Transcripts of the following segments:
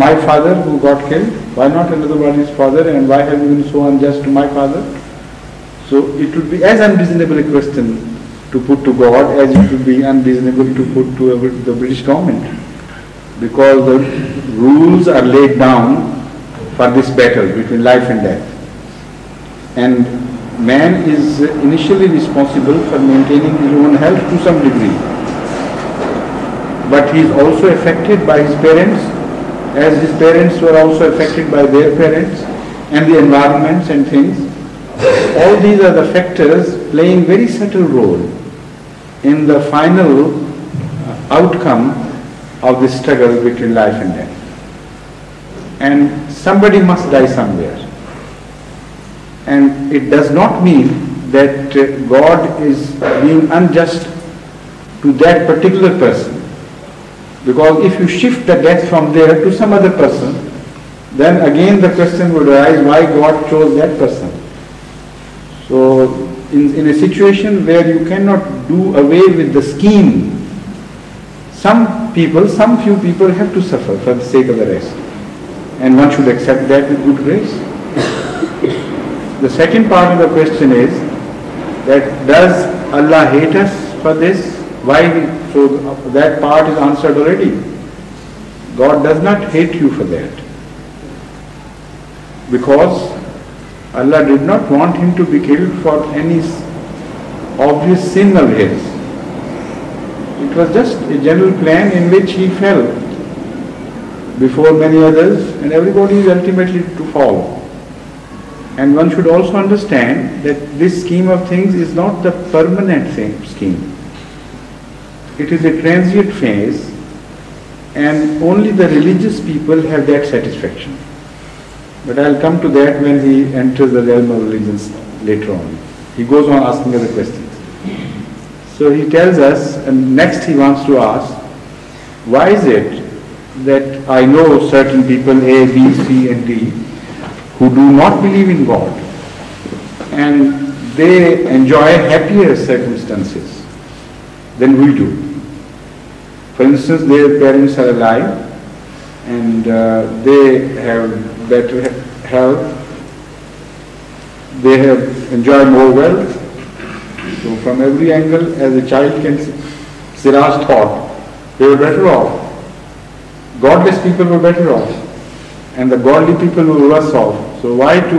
my father who got killed? Why not another body's father? And why have you been so unjust to my father? So it would be as unreasonable a question to put to God as it would be unreasonable to put to the British government, because the rules are laid down for this battle between life and death. And man is initially responsible for maintaining his own health to some degree, but he is also affected by his parents, as his parents were also affected by their parents, and the environments and things. All these are the factors playing very subtle role in the final outcome of this struggle between life and death. And somebody must die somewhere. And it does not mean that God is being unjust to that particular person. Because if you shift the death from there to some other person, then again the question would arise why God chose that person. So in a situation where you cannot do away with the scheme, some few people have to suffer for the sake of the rest. And one should accept that with good grace. The second part of the question is that does Allah hate us for this? Why? So that part is answered already. God does not hate you for that, because Allah did not want him to be killed for any obvious sin of his. It was just a general plan in which he fell before many others, and everybody is ultimately to fall. And one should also understand that this scheme of things is not the permanent scheme. It is a transient phase, and only the religious people have that satisfaction. But I'll come to that when he enters the realm of religions later on. He goes on asking other questions. So he tells us, and next he wants to ask, why is it that I know certain people A, B, C and D who do not believe in God, and they enjoy happier circumstances than we do. For instance, their parents are alive and they have better health, they have enjoyed more wealth. So from every angle, as a child can see, Siraj thought they were better off. Godless people were better off, and the godly people were worse off. So why to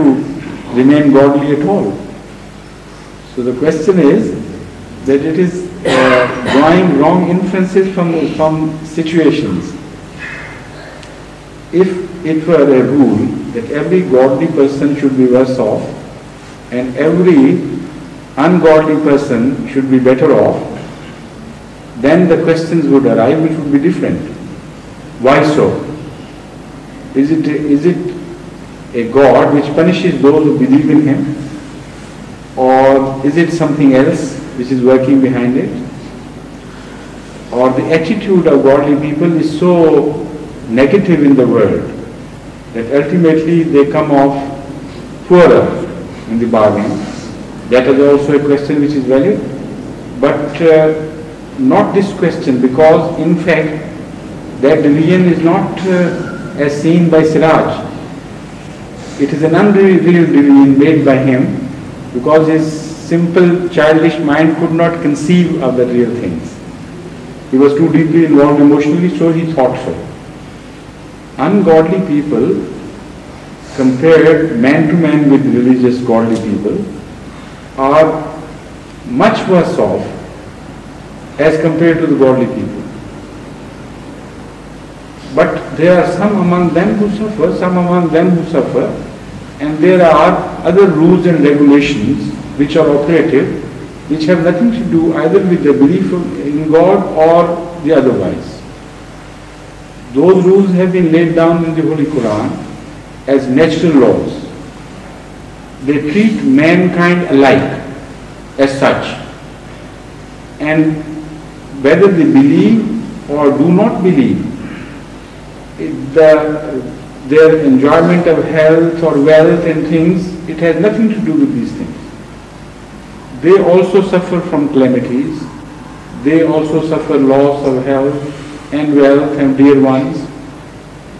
remain godly at all? So the question is that it is drawing wrong inferences from situations. If it were a rule that every godly person should be worse off and every ungodly person should be better off, then the questions would arise which would be different. Why so? Is it a God which punishes those who believe in him, or is it something else which is working behind it? Or the attitude of godly people is so negative in the world that ultimately they come off poorer in the bargain. That is also a question which is valid, but not this question, because in fact that division is not as seen by Siraj. It is an unreal division made by him, because his simple childish mind could not conceive of the real things. He was too deeply involved emotionally, so he thought so. Ungodly people, compared man to man with religious godly people, are much worse off as compared to the godly people. But there are some among them who suffer, and there are other rules and regulations which are operative, which have nothing to do either with the belief in God or the otherwise. Those rules have been laid down in the Holy Quran as natural laws. They treat mankind alike as such, and whether they believe or do not believe, their enjoyment of health or wealth and things, it has nothing to do with these things. They also suffer from calamities. They also suffer loss of health and wealth and dear ones.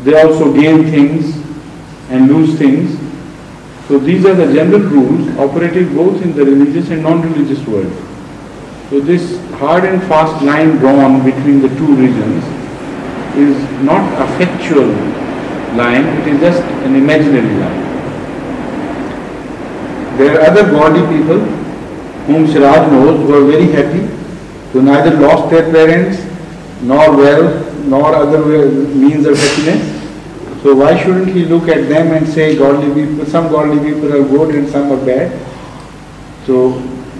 they also gain things and lose things. So these are the general rules operative both in the religious and non-religious world. So this hard and fast line drawn between the two regions is not a factual line, it is just an imaginary line. There are other godly people whom Siraj knows who are very happy, who neither lost their parents, nor wealth, nor other means of happiness. So why shouldn't he look at them and say godly people, some godly people are good and some are bad? So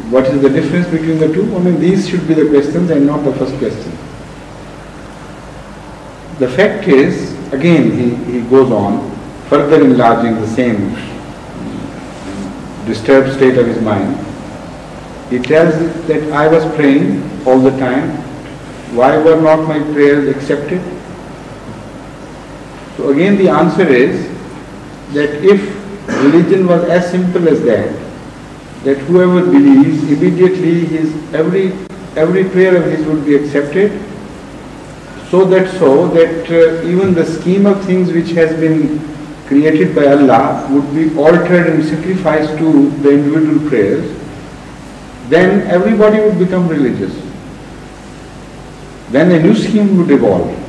what is the difference between the two? I mean, these should be the questions and not the first question. The fact is, again he goes on, further enlarging the same disturbed state of his mind. He tells that I was praying all the time. Why were not my prayers accepted? So again the answer is that if religion was as simple as that whoever believes, immediately his every prayer of his would be accepted, so that even the scheme of things which has been created by Allah would be altered and sacrificed to the individual prayers, then everybody would become religious. Then a new scheme would evolve.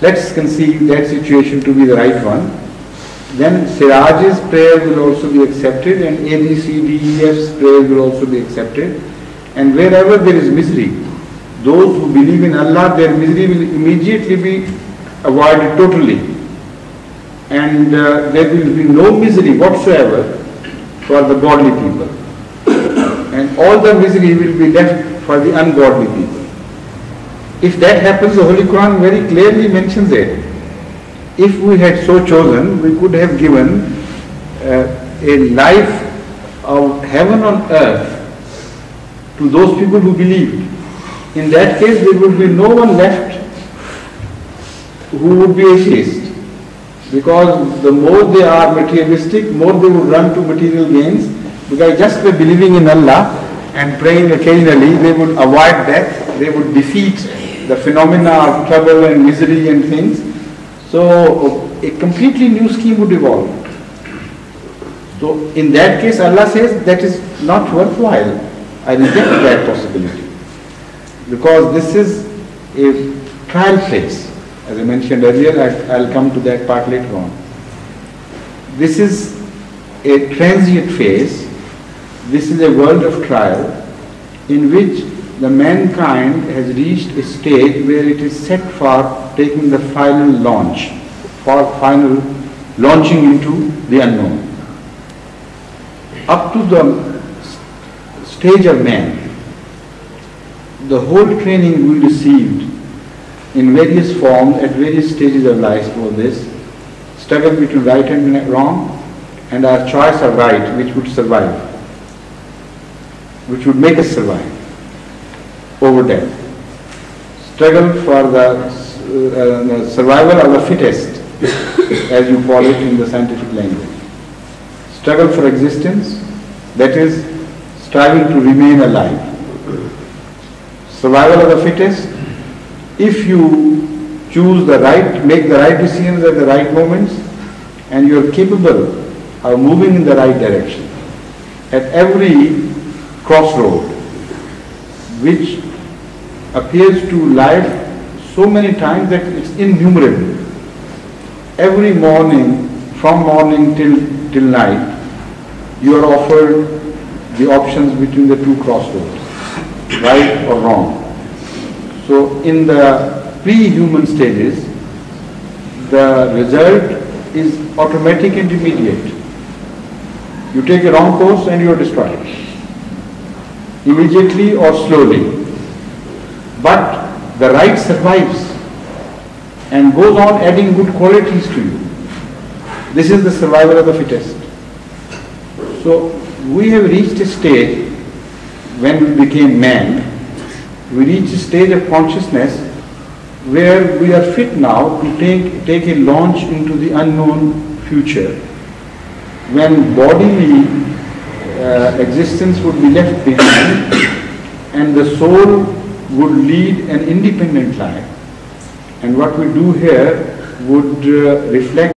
Let's conceive that situation to be the right one. Then Siraj's prayer will also be accepted, and A, B, C, D, E, F's prayer will also be accepted. And wherever there is misery, those who believe in Allah, their misery will immediately be avoided totally. And there will be no misery whatsoever for the godly people. And all the misery will be left for the ungodly people. If that happens, the Holy Quran very clearly mentions it. If we had so chosen, we could have given a life of heaven on earth to those people who believed. In that case, there would be no one left who would be atheist. Because the more they are materialistic, more they would run to material gains. Because just by believing in Allah and praying occasionally, they would avoid death, they would defeat the phenomena of trouble and misery and things. So a completely new scheme would evolve. So in that case, Allah says that is not worthwhile. I reject that possibility. Because this is a trial place. As I mentioned earlier, I'll come to that part later on. This is a transient phase. This is a world of trial in which the mankind has reached a stage where it is set for taking the final launch, for final launching into the unknown. Up to the stage of man, the whole training we received in various forms at various stages of life for this, struggle between right and wrong, and our choice of right which would survive, which would make us survive over death. Struggle for the survival of the fittest, as you call it in the scientific language. Struggle for existence, that is striving to remain alive. Survival of the fittest, if you choose the right, make the right decisions at the right moments, and you are capable of moving in the right direction at every crossroad, which appears to life so many times that it's innumerable. Every morning, from morning till night, you are offered the options between the two crossroads, right or wrong. So in the pre-human stages, the result is automatic and immediate. You take a wrong course and you are destroyed, immediately or slowly. But the right survives and goes on adding good qualities to you. This is the survival of the fittest. So we have reached a stage when we became man. We reach a stage of consciousness where we are fit now to take a launch into the unknown future, when bodily existence would be left behind and the soul would lead an independent life. And what we do here would reflect